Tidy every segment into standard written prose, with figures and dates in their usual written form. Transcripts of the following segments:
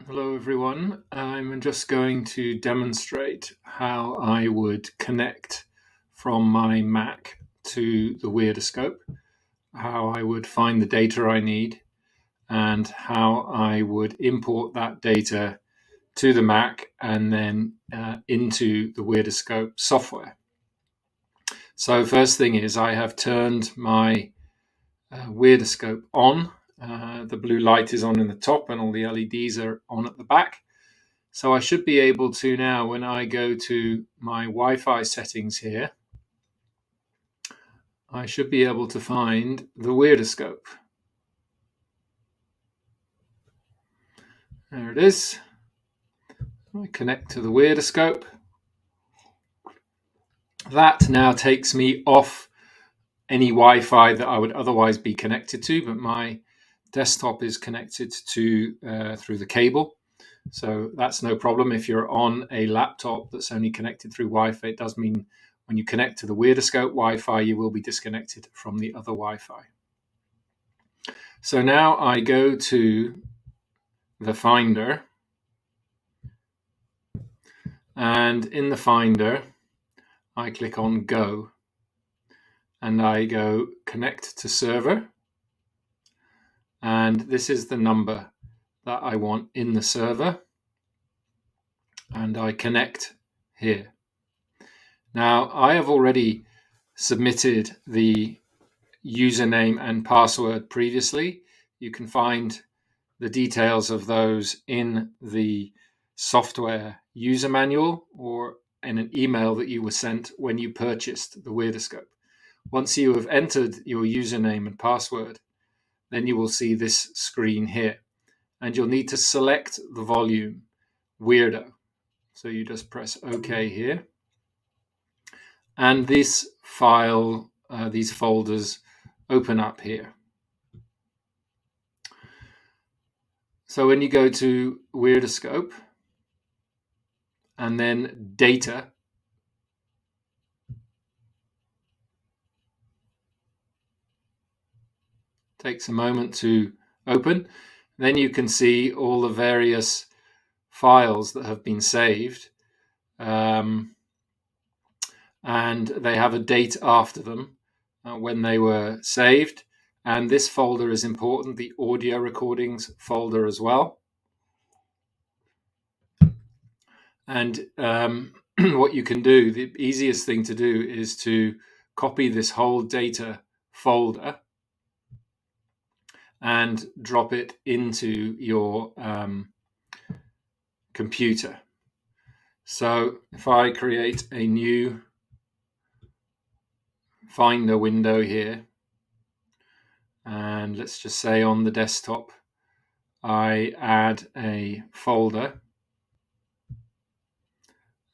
Hello everyone. I'm just going to demonstrate how I would connect from my Mac to the Wyrdoscope, how I would find the data I need, and how I would import that data to the Mac and then into the Wyrdoscope software. So first thing is I have turned my Wyrdoscope on. The blue light is on in the top and all the LEDs are on at the back. So I should be able to now, when I go to my Wi-Fi settings here, I should be able to find the Wyrdoscope. There it is. I connect to the Wyrdoscope. That now takes me off any Wi-Fi that I would otherwise be connected to, but my desktop is connected to through the cable. So that's no problem. If you're on a laptop that's only connected through Wi-Fi, it does mean when you connect to the Wyrdoscope Wi-Fi, you will be disconnected from the other Wi-Fi. So now I go to the Finder, and in the Finder, I click on Go, and I go Connect to Server, and this is the number that I want in the server, and I connect here. Now, I have already submitted the username and password previously. You can find the details of those in the software user manual or in an email that you were sent when you purchased the Wyrdoscope. Once you have entered your username and password, then you will see this screen here, and you'll need to select the volume Weirdo. So you just press OK here. And this file, these folders open up here. So when you go to Wyrdoscope and then Data, takes a moment to open, then you can see all the various files that have been saved. And they have a date after them when they were saved. And this folder is important, the audio recordings folder as well. And what you can do, the easiest thing to do is to copy this whole data folder and drop it into your computer. So if I create a new Finder window here, and let's just say on the desktop, I add a folder,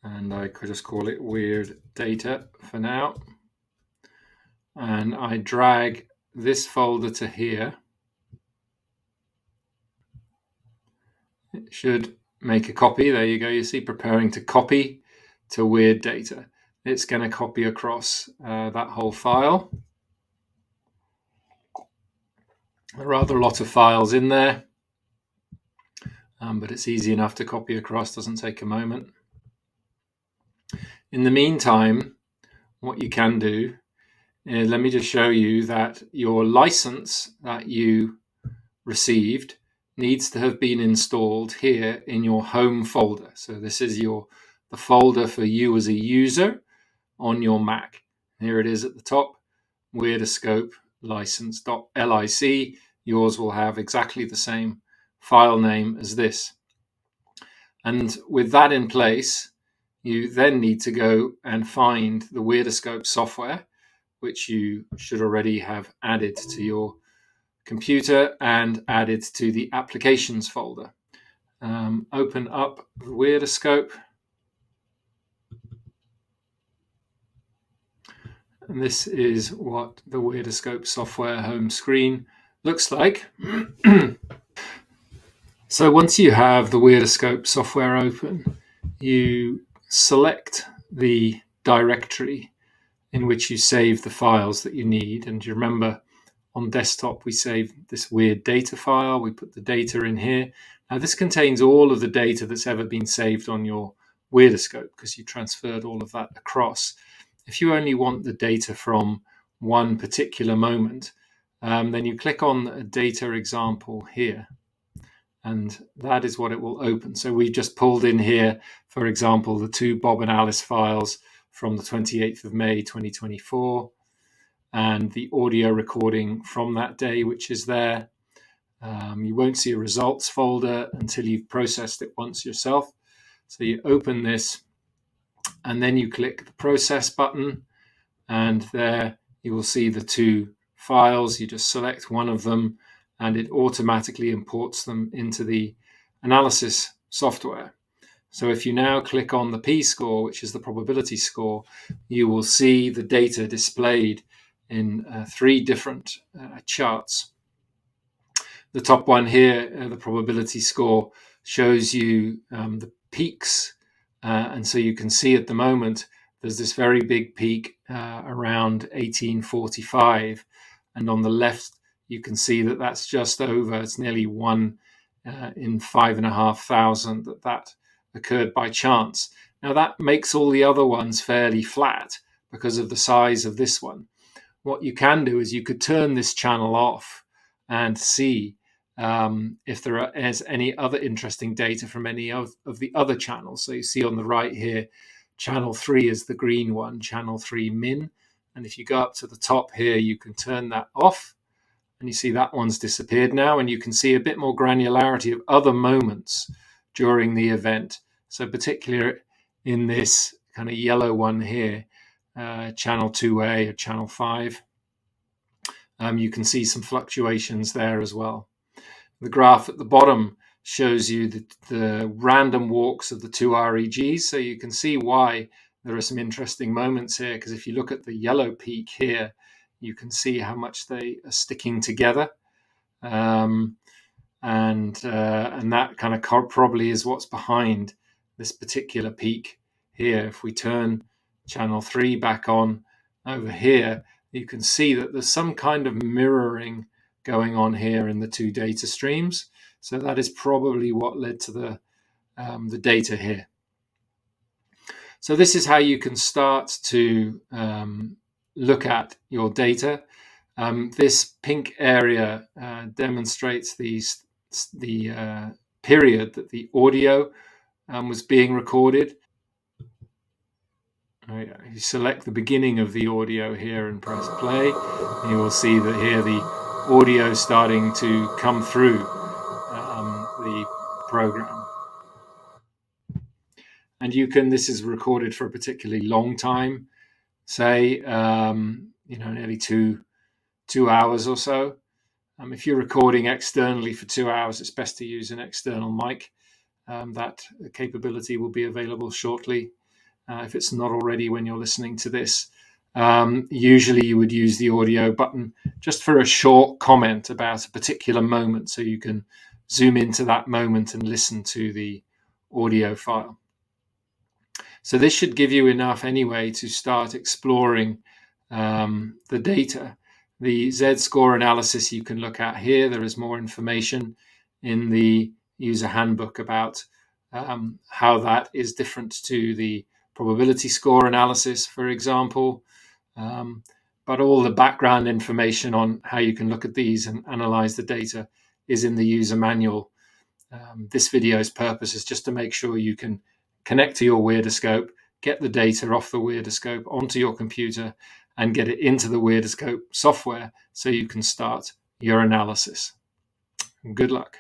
and I could just call it Weird Data for now. And I drag this folder to here. It should make a copy. There you go. You see, preparing to copy to Weird Data. It's going to copy across that whole file. There are rather a lot of files in there, but it's easy enough to copy across. Doesn't take a moment. In the meantime, what you can do is, let me just show you that your license that you received needs to have been installed here in your home folder. So this is the folder for you as a user on your Mac. Here it is at the top, Wyrdoscope license.lic. Yours will have exactly the same file name as this. And with that in place, you then need to go and find the Wyrdoscope software, which you should already have added to your computer and added to the applications folder. Open up the Wyrdoscope. And this is what the Wyrdoscope software home screen looks like. So once you have the Wyrdoscope software open, you select the directory in which you save the files that you need. And you remember On desktop, we save this weird data file. We put the data in here. Now, this contains all of the data that's ever been saved on your Wyrdoscope because you transferred all of that across. If you only want the data from one particular moment, then you click on a data example here, and that is what it will open. So we just pulled in here, for example, the two Bob and Alice files from the 28th of May 2024 and the audio recording from that day, which is there. You won't see a results folder until you've processed it once yourself. So you open this and then you click the process button, and there you will see the two files. You just select one of them and it automatically imports them into the analysis software. So if you now click on the p-score, which is the probability score, you will see the data displayed in three different charts. The top one here, the probability score, shows you the peaks. And so you can see at the moment, there's this very big peak around 1845. And on the left, you can see that that's just over, it's nearly 1 in 5,500 that occurred by chance. Now that makes all the other ones fairly flat because of the size of this one. What you can do is you could turn this channel off and see if there is any other interesting data from any of the other channels. So you see on the right here, channel 3 is the green one, channel 3 min. And if you go up to the top here, you can turn that off. And you see that one's disappeared now, and you can see a bit more granularity of other moments during the event. So particularly in this kind of yellow one here, channel 2A or channel 5, you can see some fluctuations there as well. The graph at the bottom shows you the random walks of the two REGs, so you can see why there are some interesting moments here, because if you look at the yellow peak here, you can see how much they are sticking together. And that kind of probably is what's behind this particular peak here. If we turn channel 3 back on over here, you can see that there's some kind of mirroring going on here in the two data streams. So that is probably what led to the data here. So this is how you can start to look at your data. This pink area demonstrates the period that the audio was being recorded. You select the beginning of the audio here and press play, and you will see that here the audio is starting to come through the program. And this is recorded for a particularly long time, say, nearly two hours or so. If you're recording externally for 2 hours, it's best to use an external mic. That capability will be available shortly. If it's not already when you're listening to this. Usually you would use the audio button just for a short comment about a particular moment, so you can zoom into that moment and listen to the audio file. So this should give you enough anyway to start exploring the data. The Z-score analysis you can look at here. There is more information in the user handbook about how that is different to the probability score analysis, for example. But all the background information on how you can look at these and analyze the data is in the user manual. This video's purpose is just to make sure you can connect to your Wyrdoscope, get the data off the Wyrdoscope onto your computer, and get it into the Wyrdoscope software so you can start your analysis. Good luck.